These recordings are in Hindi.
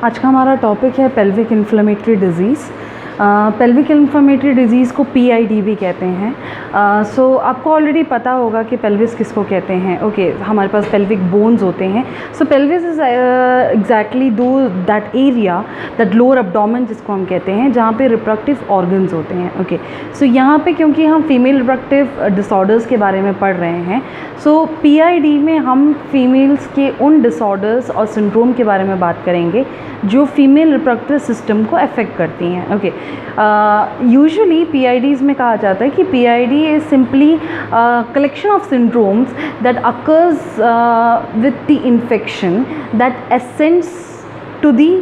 आज का हमारा टॉपिक है pelvic inflammatory disease. Pelvic inflammatory disease को PID भी कहते हैं। सो आपको ऑलरेडी पता होगा कि पेल्विस किसको कहते हैं। ओके, हमारे पास पेल्विक बोन्स होते हैं। So pelvis is exactly that area, that lower abdomen जिसको हम कहते हैं, जहाँ पे रिप्रोडक्टिव ऑर्गन्स होते हैं। ओके, सो यहाँ पे क्योंकि हम फीमेल रिप्रोडक्टिव डिसऑर्डर्स के बारे में पढ़ रहे हैं, सो PID में हम फीमेल्स के उन डिसऑर्डर्स और सिंड्रोम के बारे में बात करेंगे जो फीमेल रिप्रोडक्टिव सिस्टम को अफेक्ट करती हैं। ओके, यूजुअली PIDs में कहा जाता है कि PID is simply collection of syndromes that occurs with the infection that ascends to the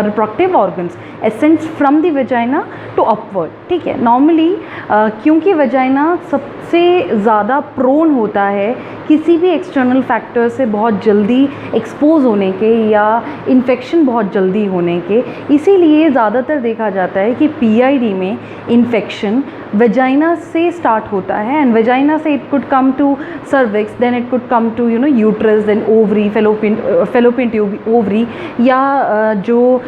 reproductive organs, ascends from the vagina to upward। ठीक है, नॉर्मली क्योंकि वजाइना सबसे ज़्यादा प्रोन होता है किसी भी एक्सटर्नल फैक्टर से बहुत जल्दी एक्सपोज होने के या इन्फेक्शन बहुत जल्दी होने के, इसीलिए ज़्यादातर देखा जाता है कि PID में इन्फेक्शन वजाइना से स्टार्ट होता है। एंड वजाइना से it could come to cervix, then it could come to uterus, then ovary, fallopian tube, ovary, या जो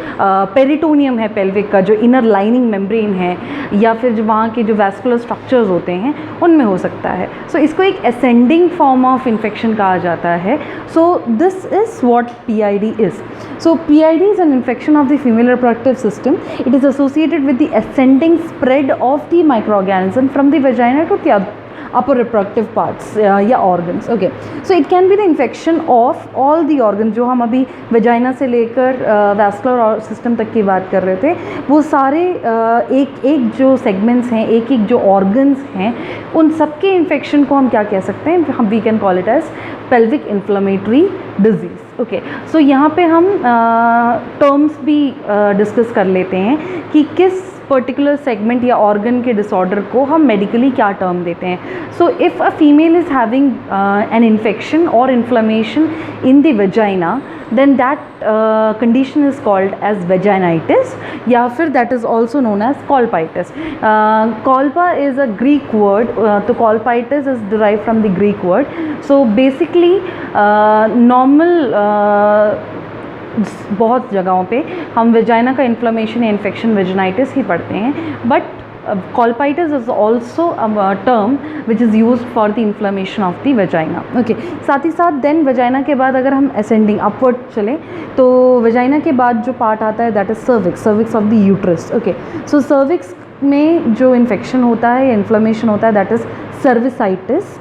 पेरिटोनियम है पेल्विक का, जो इनर लाइनिंग मेम्ब्रेन है, या फिर जो वहाँ के जो वैस्कुलर स्ट्रक्चर्स होते हैं उनमें हो सकता है। सो इसको एक असेंडिंग फॉर्म ऑफ इन्फेक्शन कहा जाता है। सो this is what PID is. So PID is an infection of the female reproductive system. It is associated with the ascending spread of the microorganism from the vagina to the upper reproductive parts या organs. Okay, so it can be the infection of all the organs। जो हम अभी vagina से लेकर vascular system तक की बात कर रहे थे, वो सारे एक एक जो segments हैं, एक एक जो organs हैं, उन सबके infection को हम क्या कह सकते हैं? हम we can call it as pelvic inflammatory disease। Okay, so यहाँ पे हम टर्म्स भी डिस्कस कर लेते हैं कि किस पर्टिकुलर सेगमेंट या ऑर्गन के डिसऑर्डर को हम मेडिकली क्या टर्म देते हैं। So if a female is having an infection और inflammation in the vagina, then that condition is called as vaginitis, या फिर that is also known as colpitis। colpa is a Greek word, तो colpitis is derived from the Greek word। so basically normal बहुत जगहों पे हम वेजाइना का इन्फ्लेमेशन या इन्फेक्शन वेजिनाइटिस ही पढ़ते हैं, but colpitis is also a term which is used for the inflammation of the vagina। okay, साथ ही साथ then vagina के बाद अगर हम ascending upward चलें तो vagina के बाद जो part आता है that is cervix, cervix of the uterus। okay, so cervix में जो infection होता है या inflammation होता है that is cervicitis।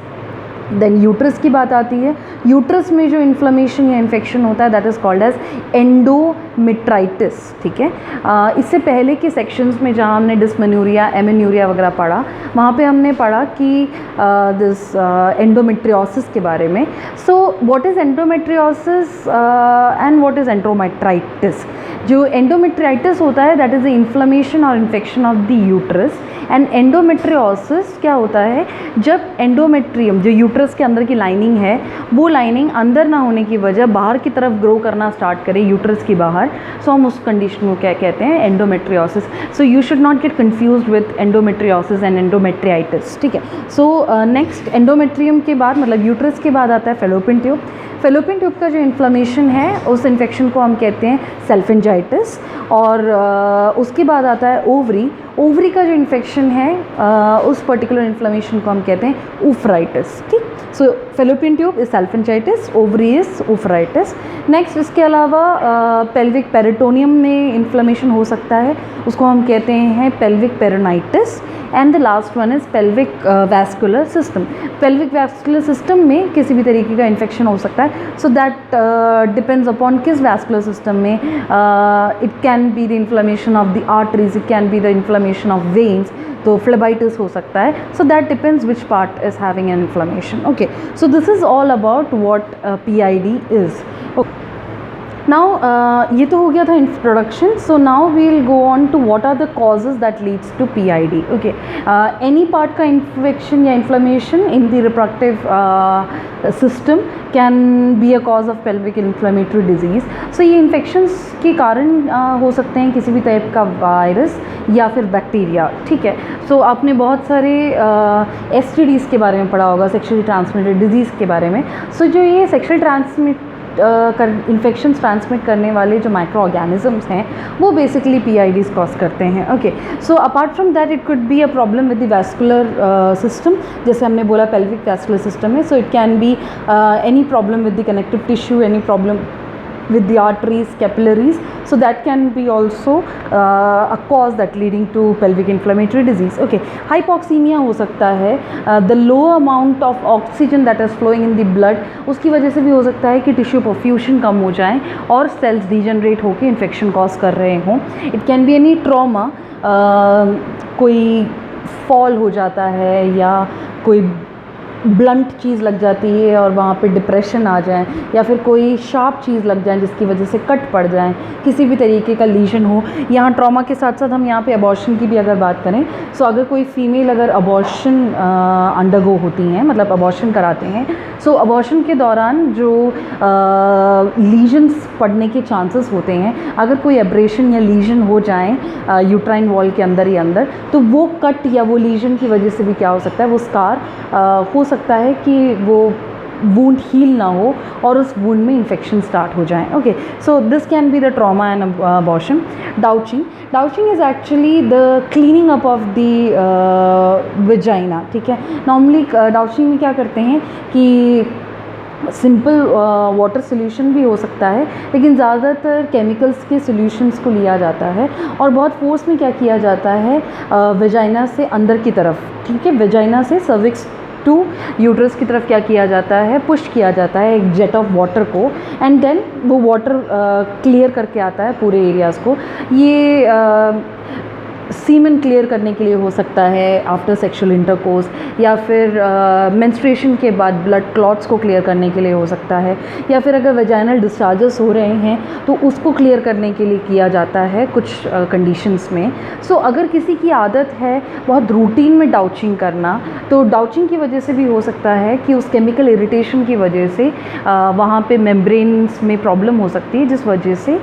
Then uterus की बात आती है, यूट्रस में जो इन्फ्लेमेशन या इन्फेक्शन होता है that is called as endometritis. ठीक है, इससे पहले के सेक्शंस में जहाँ हमने डिस्मेनोरिया, एमेन्यूरिया वगैरह पढ़ा, वहाँ पे हमने पढ़ा कि दिस एंडोमेट्रियोसिस के बारे में। So what is endometriosis and what is endometritis? जो एंडोमेट्राइटिस होता है दैट इज़ द इन्फ्लेमेशन और infection of the uterus. And endometriosis क्या होता है? जब एंडोमेट्रियम जो यूट्रस के अंदर की लाइनिंग है, वो लाइनिंग अंदर ना होने की वजह बाहर की तरफ ग्रो करना स्टार्ट करे यूट्रस की बाहर, सो हम उस कंडीशन को क्या कहते हैं? Endometriosis. So you should not get confused with endometriosis and endometritis. ठीक है, सो नेक्स्ट एंडोमेट्रियम के बाद मतलब यूट्रस के बाद आता है फेलोपियन ट्यूब। फेलोपियन ट्यूब का जो इन्फ्लेमेशन है उस इन्फेक्शन को हम कहते हैं सेल्फिंजाइटिस। और उसके बाद आता है ओवरी। ओवरी का जो इन्फेक्शन है उस पर्टिकुलर इन्फ्लेमेशन को हम कहते हैं ऊफराइटिस। ठीक, so fallopian tube is salpingitis, ovary is oophoritis. Next इसके अलावा पेल्विक पेरिटोनियम में इन्फ्लेमेशन हो सकता है, उसको हम कहते हैं pelvic peritonitis. And the last one is pelvic vascular system. Pelvic vascular system में किसी भी तरीके का इन्फेक्शन हो सकता है। सो दैट डिपेंड्स अपॉन किस वैस्कुलर सिस्टम में। It can be the inflammation of the arteries, it can be the inflammation of veins, तो फ्लेबाइटिस हो सकता है। So that depends which part is having an inflammation. Okay, so this is all about what PID is. Now ये तो हो गया था introduction. So now we will go on to what are the causes that leads to PID। Okay, any part का इन्फेक्शन या inflammation in the reproductive system can be a cause of pelvic inflammatory disease. So ये इन्फेक्शंस के कारण हो सकते हैं किसी भी टाइप का वायरस या फिर बैक्टीरिया। ठीक है, सो आपने बहुत सारे STDs के बारे में पढ़ा होगा, सेक्शुअली ट्रांसमिटेड डिजीज़ के बारे में। सो जो ये सेक्शुअल इन्फेक्शंस ट्रांसमिट करने वाले जो माइक्रो ऑर्गेनिजम्स हैं वो बेसिकली PIDs कॉज करते हैं। Okay, so apart from that it could be a problem with the vascular system, जैसे हमने बोला पेल्विक वैस्कुलर सिस्टम है, so it can be any problem with the connective tissue, any problem with the arteries, capillaries, so that can be also a cause that leading to pelvic inflammatory disease. Okay, hypoxemia हो सकता है, the low amount of oxygen that is flowing in the blood, उसकी वजह से भी हो सकता है कि टिश्यू परफ्यूशन कम हो जाए और सेल्स डिजनरेट होकर इन्फेक्शन कॉज कर रहे हों। It can be any trauma, कोई फॉल हो जाता है या कोई ब्लंट चीज़ लग जाती है और वहाँ पे डिप्रेशन आ जाए, या फिर कोई शार्प चीज़ लग जाए जिसकी वजह से कट पड़ जाए, किसी भी तरीके का लीजन हो। यहाँ ट्रॉमा के साथ साथ हम यहाँ पे अबॉर्शन की भी अगर बात करें, सो अगर कोई फीमेल अगर अबॉर्शन अंडरगो होती हैं, मतलब अबॉर्शन कराते हैं, सो अबॉर्शन के दौरान जो लीजन्स पड़ने के चांसेस होते हैं, अगर कोई एब्रेशन या लीजन हो जाए यूट्राइन वॉल के अंदर ही अंदर, तो वो कट या वो लीजन की वजह से भी क्या हो सकता है, वो स्कार हो सकता है कि वो वूंड हील ना हो और उस वूंड में इन्फेक्शन स्टार्ट हो जाए। Okay, so this can be the trauma and abortion. Douching is actually the cleaning up of the vagina, ठीक है। नॉर्मली डाउचिंग में क्या करते हैं कि सिंपल वाटर सोल्यूशन भी हो सकता है, लेकिन ज़्यादातर केमिकल्स के सोल्यूशंस को लिया जाता है और बहुत फोर्स में क्या किया जाता है, वेजाइना से अंदर की तरफ, ठीक है, वेजाइना से सर्विक्स टू यूट्रस की तरफ क्या किया जाता है, पुश किया जाता है एक जेट ऑफ वाटर को, एंड देन वो वाटर क्लियर करके आता है पूरे एरियाज़ को। ये सीमेन क्लियर करने के लिए हो सकता है आफ्टर सेक्सुअल इंटरकोर्स, या फिर मेंस्ट्रुएशन के बाद ब्लड क्लॉट्स को क्लियर करने के लिए हो सकता है, या फिर अगर वेजाइनल डिस्चार्जेस हो रहे हैं तो उसको क्लियर करने के लिए किया जाता है कुछ कंडीशंस में। सो अगर किसी की आदत है बहुत रूटीन में डाउचिंग करना, तो डाउचिंग की वजह से भी हो सकता है कि उस केमिकल इरिटेशन की वजह से वहाँ पे मेम्ब्रेन्स में प्रॉब्लम हो सकती है, जिस वजह से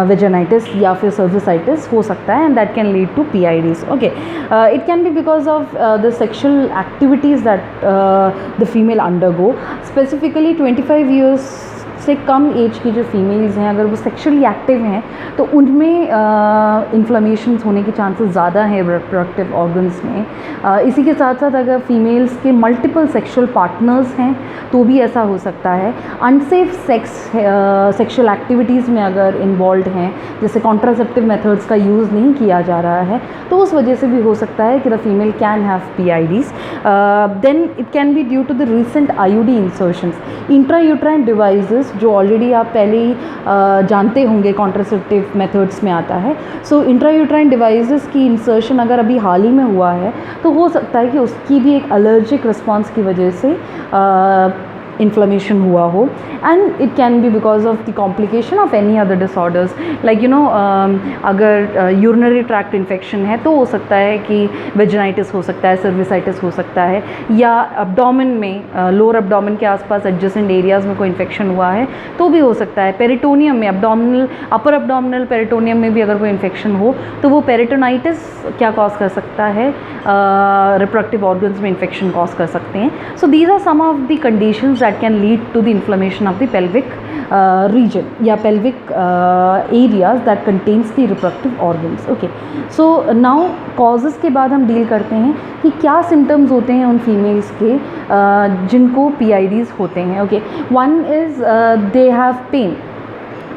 वेजाइनाइटिस या फिर सर्विसाइटिस हो सकता है, and that can lead to PIDs. Okay, it can be because of the sexual activities that the female undergo. Specifically 25 years से कम एज की जो फीमेल्स हैं, अगर वो सेक्शुअली एक्टिव हैं तो उनमें इन्फ्लेमेशंस होने के चांसेस ज़्यादा हैं रिप्रोडक्टिव ऑर्गन्स में। इसी के साथ साथ अगर फीमेल्स के मल्टीपल सेक्शुअल पार्टनर्स हैं तो भी ऐसा हो सकता है। अनसेफ सेक्शुअल एक्टिविटीज़ में अगर इन्वॉल्व हैं, जैसे कॉन्ट्रासेप्टिव मेथड्स का यूज़ नहीं किया जा रहा है, तो उस वजह से भी हो सकता है कि the female can have PIDs। Then it can be due to the recent IUD insertions, intrauterine devices जो ऑलरेडी आप पहले ही जानते होंगे कॉन्ट्रासेप्टिव मेथड्स में आता है। सो इंट्रायूट्राइन डिवाइसेस की इंसर्शन अगर अभी हाल ही में हुआ है तो हो सकता है कि उसकी भी एक एलर्जिक रिस्पॉन्स की वजह से इन्फ्लेमेशन हुआ हो, and it can B because of the complication of any other disorders, like अगर यूरिनरी ट्रैक्ट इन्फेक्शन है तो हो सकता है कि वेजिनाइटिस हो सकता है, सर्विसाइटिस हो सकता है, या अब्डोमेन में लोअर अब्डोमेन के आसपास एडजेसेंट एरियाज़ में कोई इन्फेक्शन हुआ है तो भी हो सकता है। पेरिटोनियम में, अब्डोमिनल अपर अब्डोमिनल पेरिटोनियम में भी अगर कोई इन्फेक्शन हो तो वो पेरिटोनाइटिस क्या कॉज कर सकता है, रिप्रोडक्टिव ऑर्गन्स में इन्फेक्शन कॉज कर सकते हैं। So these are some of the conditions that can lead to the inflammation of the pelvic region या pelvic areas that contains the reproductive organs. Okay, so now causes के बाद हम डील करते हैं कि क्या symptoms होते हैं उन फीमेल्स के जिनको PIDs होते हैं। Okay, one is they have pain.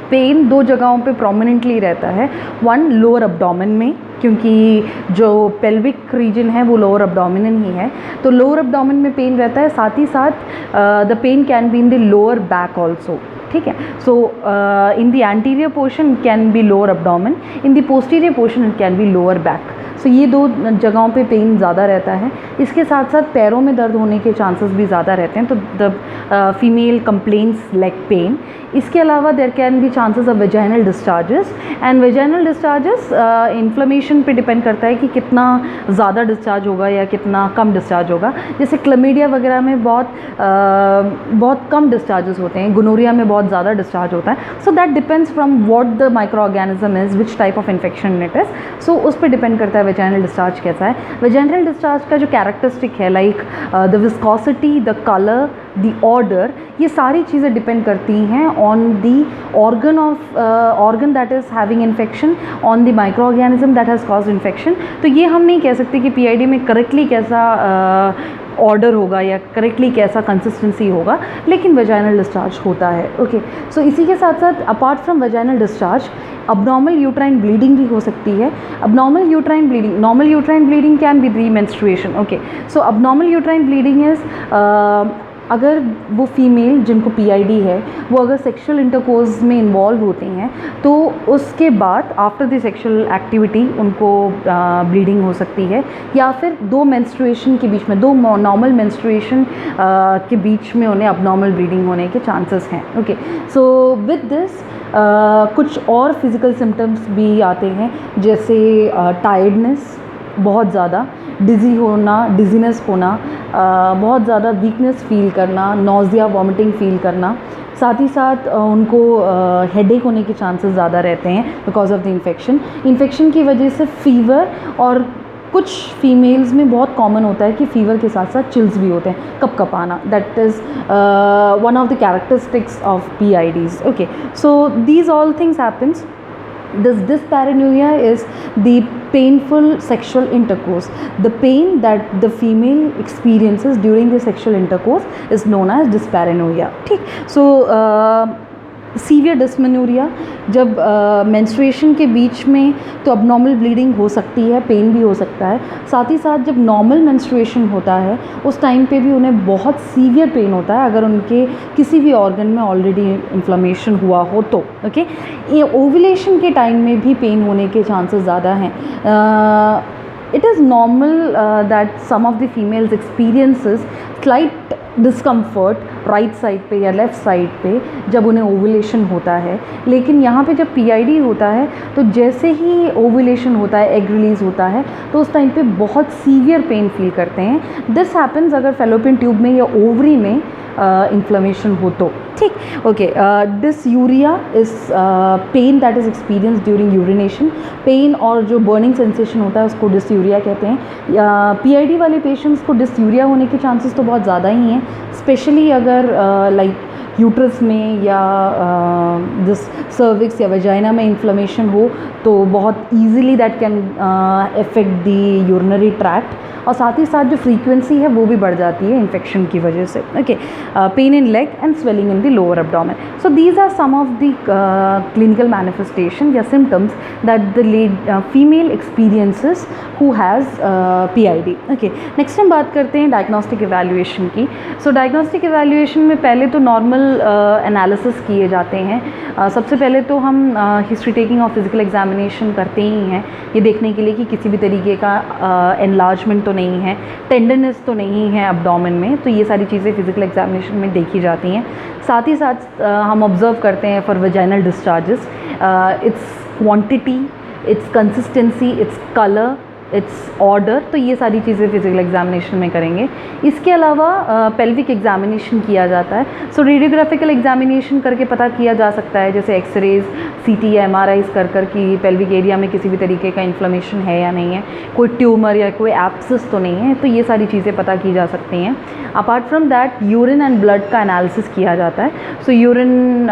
Pain दो जगहों पे प्रोमिनेंटली रहता है, वन लोअर अब्डोमेन में, क्योंकि जो पेल्विक रीजन है वो लोअर अब्डोमिनन ही है, तो लोअर अब्डोमेन में पेन रहता है, साथ ही साथ the pain can be in the lower back also, ठीक है। So in the anterior portion can be lower abdomen, in the posterior portion it can be lower back. So ये दो जगहों पे पेन ज़्यादा रहता है। इसके साथ साथ पैरों में दर्द होने के चांसेस भी ज़्यादा रहते हैं, तो the female complains leg pain. इसके अलावा there can be chances of vaginal discharges, and vaginal discharges inflammation पे डिपेंड करता है कि कितना ज़्यादा डिस्चार्ज होगा या कितना कम डिस्चार्ज होगा। जैसे क्लमीडिया वगैरह में बहुत कम डिस्चार्जेस होते हैं, गोनोरिया में बहुत ज़्यादा डिस्चार्ज होता है। So that depends from what the micro organism is, which type of infection it is. So उस पर डिपेंड करता है वेजाइनल डिस्चार्ज कैसा है। वेजाइनल डिस्चार्ज का जो कैरेक्टरिस्टिक है like the viscosity, the colour, the order, ये सारी चीज़ें डिपेंड करती हैं on the organ that is having infection, on the micro organism that has caused infection. तो ये हम नहीं कह सकते कि पीआईडी में करेक्टली कैसा ऑर्डर होगा या करेक्टली कैसा कंसिस्टेंसी होगा, लेकिन वेजाइनल डिस्चार्ज होता है। ओके, सो इसी के साथ साथ apart from vaginal discharge abnormal uterine bleeding भी हो सकती है। abnormal uterine bleeding, normal uterine bleeding can be the menstruation. okay, so abnormal uterine bleeding is अगर वो फीमेल जिनको पीआईडी है वो अगर सेक्सुअल इंटरकोर्स में इन्वॉल्व होती हैं तो उसके बाद आफ्टर द सेक्सुअल एक्टिविटी उनको ब्लीडिंग हो सकती है, या फिर दो मेंस्ट्रुएशन के बीच में, दो नॉर्मल मेंस्ट्रुएशन के बीच में उन्हें अबनॉर्मल ब्लीडिंग होने के चांसेस हैं। ओके, सो विद दिस कुछ और फिज़िकल सिम्टम्स भी आते हैं, जैसे टायर्डनेस बहुत ज़्यादा, डिज़ी होना, डिज़ीनेस होना, बहुत ज़्यादा वीकनेस फील करना, नॉजिया, वॉमिटिंग फील करना, साथ ही साथ उनको हेडेक होने के चांसेस ज़्यादा रहते हैं बिकॉज ऑफ द इन्फेक्शन की वजह से फीवर, और कुछ फीमेल्स में बहुत कॉमन होता है कि फ़ीवर के साथ साथ चिल्स भी होते हैं, कपकपाना, that is one of the characteristics of PIDs. Okay, so these all things happens. This dyspareunia is the painful sexual intercourse. The pain that the female experiences during the sexual intercourse is known as dyspareunia. ठीक, so सीवियर डिस्मेनोरिया, जब मेंस्ट्रुएशन के बीच में तो अबनॉर्मल ब्लीडिंग हो सकती है, पेन भी हो सकता है, साथ ही साथ जब नॉर्मल मेंस्ट्रुएशन होता है उस टाइम पे भी उन्हें बहुत सीवियर पेन होता है अगर उनके किसी भी ऑर्गन में ऑलरेडी इन्फ्लेमेशन हुआ हो तो। ओके, ये ओव्यूलेशन के टाइम में भी पेन होने के चांसेस ज़्यादा हैं। It is normal that some of the females experiences slight discomfort right side पे या लेफ़्ट साइड पे जब उन्हें ओवुलेशन होता है, लेकिन यहाँ पे जब PID होता है तो जैसे ही ओवुलेशन होता है, एग रिलीज़ होता है, तो उस टाइम पे बहुत सीवियर पेन फील करते हैं। दिस हैपन्स अगर फेलोपियन ट्यूब में या ओवरी में इन्फ्लेमेशन हो तो। ठीक, okay, dysuria is pain that is experience during urination. Pain और जो बर्निंग सेंसेशन होता है उसको डिसयूरिया कहते हैं। PID वाले पेशेंट्स को डिसयूरिया होने के चांसेस तो बहुत ज़्यादा ही हैं, स्पेशली अगर लाइक यूट्रस में या दिस सर्विक्स या वेजाइना में इन्फ्लेमेशन हो तो बहुत easily that can affect the urinary tract, और साथ ही साथ जो फ्रीक्वेंसी है वो भी बढ़ जाती है इन्फेक्शन की वजह से। Okay, pain in leg and swelling in the lower abdomen. So these are some of the clinical manifestation या symptoms that the female experiences who has PID। Okay, next हम बात करते हैं डायग्नोस्टिक इवैल्यूएशन की। सो डायग्नोस्टिक इवैल्यूएशन में पहले तो नॉर्मल एनालिसिस किए जाते हैं। सबसे पहले तो हम हिस्ट्री टेकिंग और फिजिकल एग्जामिनेशन करते ही हैं, ये देखने के लिए कि किसी भी तरीके का एनलार्जमेंट तो नहीं है, टेंडरनेस तो नहीं है एब्डोमेन में, तो ये सारी चीज़ें फिजिकल एग्जामिनेशन में देखी जाती हैं। साथ ही साथ हम ऑब्ज़र्व करते हैं for vaginal discharges, it's quantity, it's consistency, its colour, it's order, तो ये सारी चीज़ें फिजिकल एग्जामिनेशन में करेंगे। इसके अलावा पेल्विक एग्जामिनेशन किया जाता है। सो रेडियोग्राफिकल एग्जामिनेशन करके पता किया जा सकता है, जैसे एक्सरेज, CT या MRIs कर कि पेल्विक एरिया में किसी भी तरीके का इन्फ्लेमेशन है या नहीं है, कोई ट्यूमर या कोई एब्सेस तो नहीं है, तो ये सारी चीज़ें पता की जा सकती हैं। Apart from that urine and blood का एनालिसिस किया जाता है। So urine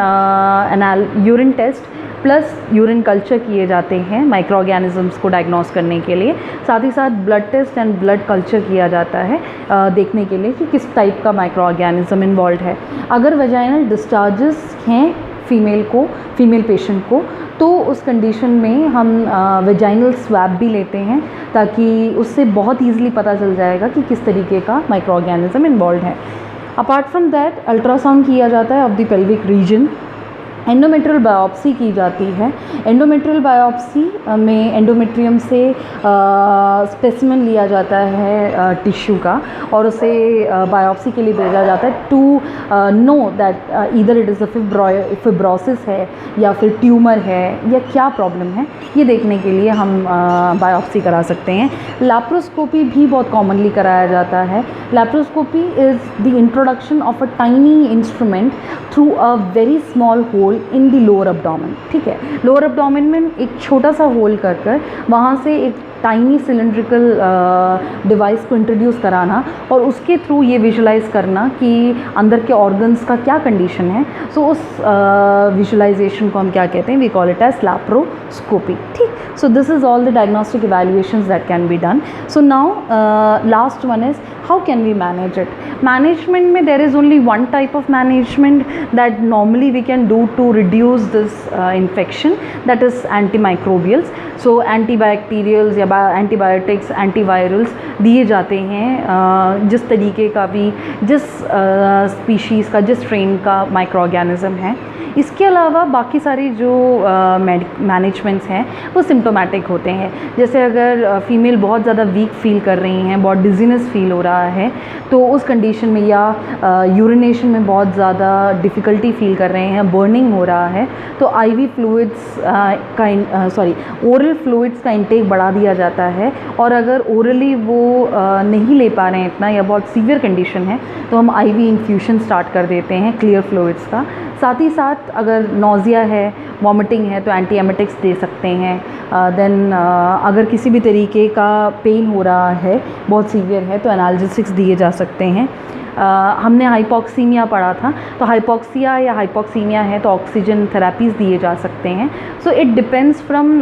test plus urine culture किए जाते हैं माइक्रो ऑर्गेनिजम्स को डायग्नोस करने के लिए। साथ ही साथ blood test and blood culture किया जाता है देखने के लिए कि किस टाइप का माइक्रो ऑर्गेनिज्म इन्वॉल्व है। अगर वेजाइनल डिस्चार्जेस हैं फीमेल पेशेंट को, तो उस कंडीशन में हम वेजाइनल स्वैब भी लेते हैं, ताकि उससे बहुत ईजिली पता चल जाएगा कि किस तरीके का माइक्रो ऑर्गेनिज्म इन्वॉल्व है। अपार्ट फ्रॉम दैट अल्ट्रासाउंड किया जाता है of the pelvic region. Endometrial biopsy की जाती है। एंडोमेट्रियल बायोप्सी में एंडोमेट्रियम से स्पेसिमेन लिया जाता है टिश्यू का, और उसे बायोप्सी के लिए भेजा जाता है to know that either it is a fibrosis है या फिर ट्यूमर है या क्या प्रॉब्लम है, ये देखने के लिए हम बायोप्सी करा सकते हैं। लैप्रोस्कोपी भी बहुत कॉमनली कराया जाता है। Laparoscopy is the introduction of a tiny instrument through a very small hole hole in the lower abdomen, ठीक है। लोअर abdomen में एक छोटा सा होल कर वहाँ से एक टाइनी सिलेंड्रिकल डिवाइस को इंट्रोड्यूस कराना और उसके थ्रू ये विजुलाइज करना कि अंदर के ऑर्गन्स का क्या कंडीशन है। सो उस विजुलाइजेशन को हम क्या कहते हैं, we call it as laparoscopy, ठीक। So this is all the diagnostic evaluations that can be done. So now last one is how can we manage it. Management में there is only one type of management that normally we can do to reduce this infection, that is antimicrobials. So antibacterials या antibiotics, antivirals दिए जाते हैं जिस तरीके का भी, जिस स्पीशीज़ का, जिस स्ट्रेन का माइक्रो ऑर्गेनिज्म है। इसके अलावा बाकी सारी जो मैनेजमेंट्स हैं वो सिम्टोमेटिक होते हैं। जैसे अगर फीमेल बहुत ज़्यादा वीक फील कर रही हैं, बहुत डिजीनेस फील हो रहा है, तो उस कंडीशन में, या यूरिनेशन में बहुत ज़्यादा डिफ़िकल्टी फील कर रहे हैं, बर्निंग हो रहा है, तो आईवी फ्लूइड्स ओरल फ्लूइड्स का इंटेक बढ़ा दिया जाता है। और अगर ओरली वो नहीं ले पा रहे हैं इतना, या बहुत सीवियर कंडीशन है, तो हम आईवी इन्फ्यूशन स्टार्ट कर देते हैं क्लियर फ्लूइड्स का। साथ ही साथ अगर नोज़िया है, वॉमिटिंग है, तो एंटी एमेटिक्स दे सकते हैं। देन अगर किसी भी तरीके का पेन हो रहा है, बहुत सीवियर है, तो एनाल्जेसिक्स दिए जा सकते हैं। हमने हाइपॉक्सीमिया पढ़ा था, तो हाइपॉक्सिया या हाइपॉक्सीमिया है तो ऑक्सीजन थेरेपीज़ दिए जा सकते हैं। So it depends from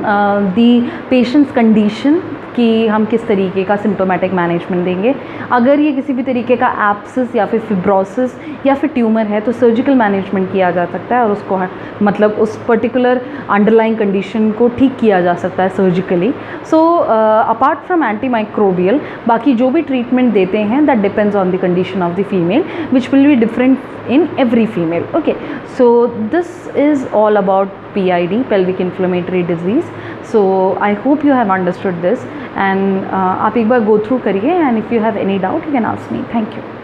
the patients condition कि हम किस तरीके का सिम्टोमेटिक मैनेजमेंट देंगे। अगर ये किसी भी तरीके का एब्सिस या फिर फिब्रोसिस या फिर ट्यूमर है, तो सर्जिकल मैनेजमेंट किया जा सकता है और उसको मतलब उस पर्टिकुलर अंडरलाइंग कंडीशन को ठीक किया जा सकता है surgically. So apart from antimicrobial, बाकी जो भी ट्रीटमेंट देते हैं that depends on the condition of the female, which will be different in every female. Okay, so this is all about PID, pelvic inflammatory disease. So I hope you have understood this, and आप एक बार go through करिए, and if you have any doubt you can ask me. Thank you.